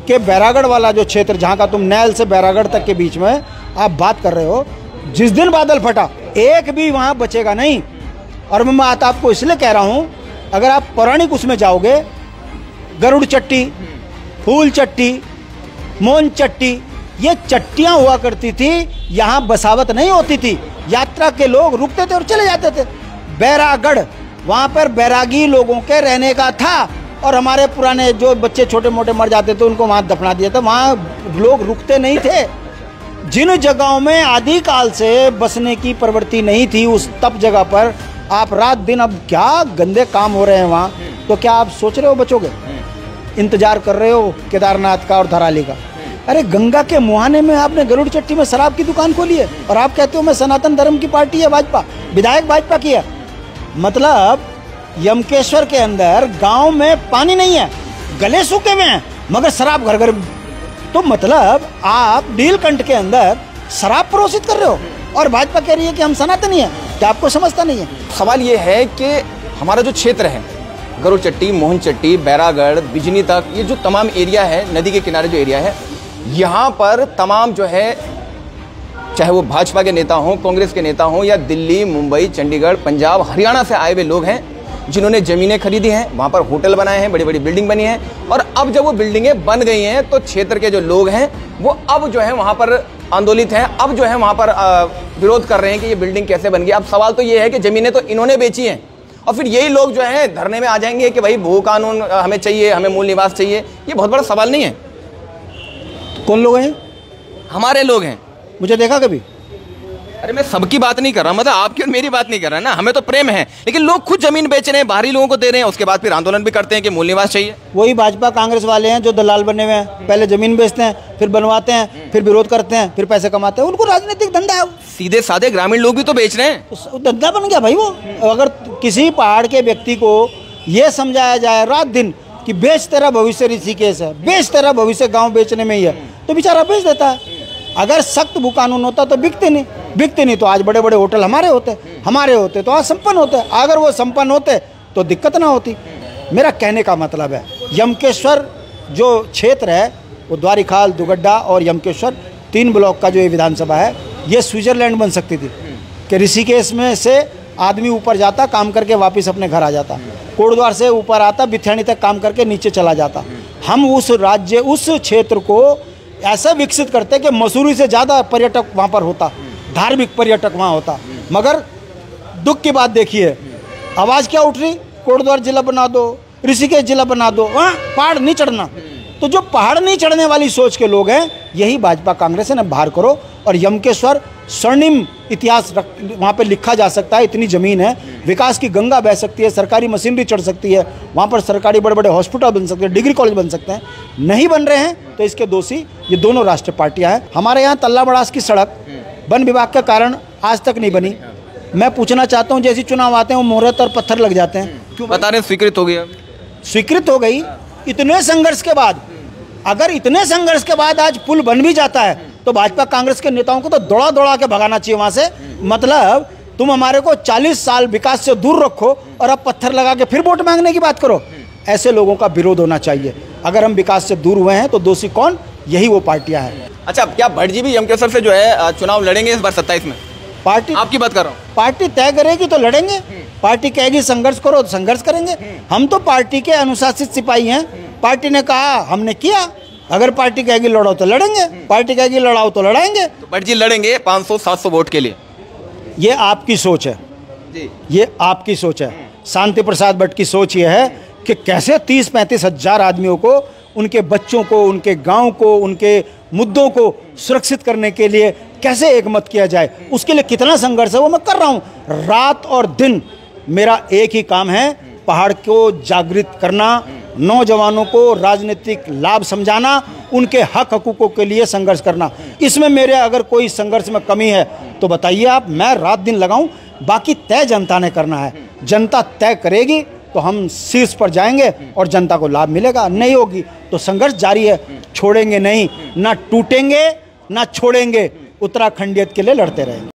कि बैरागढ़ वाला जो क्षेत्र जहाँ का तुम नैल से बैरागढ़ तक के बीच में आप बात कर रहे हो, जिस दिन बादल फटा एक भी वहाँ बचेगा नहीं। और मैं बात आपको इसलिए कह रहा हूँ, अगर आप पौराणिक उसमें जाओगे, गरुड़ चट्टी, फूल चट्टी, मोन चट्टी, ये चट्टियाँ हुआ करती थी, यहाँ बसावत नहीं होती थी। यात्रा के लोग रुकते थे और चले जाते थे। बैरागढ़ वहाँ पर बैरागी लोगों के रहने का था, और हमारे पुराने जो बच्चे छोटे मोटे मर जाते थे उनको वहाँ दफना दिया था। वहाँ लोग रुकते नहीं थे। जिन जगहों में आदिकाल से बसने की प्रवृत्ति नहीं थी, उस तप जगह पर आप रात दिन, अब क्या गंदे काम हो रहे हैं वहाँ, तो क्या आप सोच रहे हो बचोगे? इंतजार कर रहे हो केदारनाथ का और धराली का। अरे गंगा के मुहाने में आपने गरुड़ चट्टी में शराब की दुकान खोली है, और आप कहते हो मैं सनातन धर्म की पार्टी है भाजपा, विधायक भाजपा की है। मतलब यमकेश्वर के अंदर गांव में पानी नहीं है, गले सूखे हुए हैं, मगर शराब घर घर। तो मतलब आप नीलकंठ के अंदर शराब परोसित कर रहे हो, और भाजपा कह रही है कि हम सनातनी हैं। क्या आपको समझता नहीं है? सवाल ये है कि हमारा जो क्षेत्र है, गरुड़ चट्टी, मोहन चट्टी, बैरागढ़, बिजनी तक, ये जो तमाम एरिया है, नदी के किनारे जो एरिया है, यहाँ पर तमाम जो है, चाहे वो भाजपा के नेता हों, कांग्रेस के नेता हों, या दिल्ली, मुंबई, चंडीगढ़, पंजाब, हरियाणा से आए हुए लोग हैं जिन्होंने ज़मीनें खरीदी हैं, वहाँ पर होटल बनाए हैं, बड़ी बड़ी बिल्डिंग बनी है। और अब जब वो बिल्डिंगें बन गई हैं तो क्षेत्र के जो लोग हैं वो अब जो है वहाँ पर आंदोलित हैं, अब जो है वहाँ पर विरोध कर रहे हैं कि ये बिल्डिंग कैसे बन गई। अब सवाल तो ये है कि ज़मीनें तो इन्होंने बेची हैं, और फिर यही लोग जो है धरने में आ जाएंगे कि भाई भू कानून हमें चाहिए, हमें मूल निवास चाहिए। ये बहुत बड़ा सवाल नहीं है? कौन लोग हैं? हमारे लोग हैं। मुझे देखा कभी? अरे मैं सबकी बात नहीं कर रहा, मतलब आपकी और मेरी बात नहीं कर रहा ना। हमें तो प्रेम है, लेकिन लोग खुद जमीन बेच रहे हैं, बाहरी लोगों को दे रहे हैं, उसके बाद फिर आंदोलन भी करते हैं कि मूल निवास चाहिए। वही भाजपा कांग्रेस वाले हैं जो दलाल बने हुए हैं, पहले जमीन बेचते हैं, फिर बनवाते हैं, फिर विरोध करते हैं, फिर पैसे कमाते हैं। उनको राजनीतिक धंधा है। सीधे साधे ग्रामीण लोग भी तो बेच रहे हैं। धंधा बन गया भाई वो। अगर किसी पहाड़ के व्यक्ति को ये समझाया जाए रात दिन कि बेच तेरा भविष्य ऋषिकेश है, बेच तेरा भविष्य गाँव बेचने में ही है, तो बेचारा बेच देता है। अगर सख्त भू कानून होता तो बिकते नहीं तो आज बड़े बड़े होटल हमारे होते तो आज संपन्न होते। अगर वो संपन्न होते तो दिक्कत ना होती। मेरा कहने का मतलब है, यमकेश्वर जो क्षेत्र है वो द्वारिखाल, दुगड्डा और यमकेश्वर 3 ब्लॉक का जो ये विधानसभा है, ये स्विट्जरलैंड बन सकती थी कि ऋषिकेश में से आदमी ऊपर जाता, काम करके वापस अपने घर आ जाता, कोटद्वार से ऊपर आता, बिथानी तक काम करके नीचे चला जाता। हम उस राज्य, उस क्षेत्र को ऐसा विकसित करते कि मसूरी से ज़्यादा पर्यटक वहाँ पर होता, धार्मिक पर्यटक वहाँ होता। मगर दुख की बात देखिए, आवाज़ क्या उठ रही? कोटद्वार जिला बना दो, ऋषिकेश जिला बना दो, वहाँ पहाड़ नहीं चढ़ना। तो जो पहाड़ नहीं चढ़ने वाली सोच के लोग हैं, यही भाजपा कांग्रेस है ना, बाहर करो। और यमकेश्वर स्वर्णिम इतिहास वहाँ पे लिखा जा सकता है। इतनी ज़मीन है, विकास की गंगा बह सकती है, सरकारी मशीनरी चढ़ सकती है, वहाँ पर सरकारी बड़े बड़े हॉस्पिटल बन सकते हैं, डिग्री कॉलेज बन सकते हैं। नहीं बन रहे हैं तो इसके दोषी ये दोनों राष्ट्रीय पार्टियाँ हैं। हमारे यहाँ तल्ला बड़ास की सड़क वन विभाग के कारण आज तक नहीं बनी। मैं पूछना चाहता हूँ, जैसे चुनाव आते हैं वो मुहूर्त और पत्थर लग जाते हैं, क्यों बता रहे? स्वीकृत हो गया, स्वीकृत हो गई इतने संघर्ष के बाद। अगर इतने संघर्ष के बाद आज पुल बन भी जाता है तो भाजपा कांग्रेस के नेताओं को तो दौड़ा दौड़ा के भगाना चाहिए वहां से। मतलब तुम हमारे को 40 साल विकास से दूर रखो और अब पत्थर लगा के फिर वोट मांगने की बात करो। ऐसे लोगों का विरोध होना चाहिए। अगर हम विकास से दूर हुए हैं तो दोषी कौन? यही वो पार्टियां हैं। अच्छा, क्या भट्ट जी भी यमकेश्वर से जो है चुनाव लड़ेंगे इस बार 27 में? पार्टी, आपकी बात कर रहा हूँ, पार्टी तय करेगी तो लड़ेंगे। पार्टी कहेगी संघर्ष करो तो संघर्ष करेंगे। हम तो पार्टी के अनुशासित सिपाही हैं। पार्टी ने कहा हमने किया। अगर पार्टी कहेगी लड़ो तो लड़ेंगे, पार्टी कहेगी लड़ाओ तो लड़ाएंगे। तो भट्ट जी लड़ेंगे 500-700 वोट के लिए? ये आपकी सोच है जी, ये आपकी सोच है। शांति प्रसाद भट्ट की सोच ये है कि कैसे 30-35 हज़ार आदमियों को, उनके बच्चों को, उनके गांव को, उनके मुद्दों को सुरक्षित करने के लिए कैसे एक मत किया जाए। उसके लिए कितना संघर्ष है वो मैं कर रहा हूँ। रात और दिन मेरा एक ही काम है, पहाड़ को जागृत करना, नौजवानों को राजनीतिक लाभ समझाना, उनके हक हकूकों के लिए संघर्ष करना। इसमें मेरे अगर कोई संघर्ष में कमी है तो बताइए आप, मैं रात दिन लगाऊं। बाकी तय जनता ने करना है। जनता तय करेगी तो हम शीर्ष पर जाएंगे और जनता को लाभ मिलेगा। नहीं होगी तो संघर्ष जारी है, छोड़ेंगे नहीं, ना टूटेंगे ना छोड़ेंगे। उत्तराखंडियत के लिए लड़ते रहेंगे।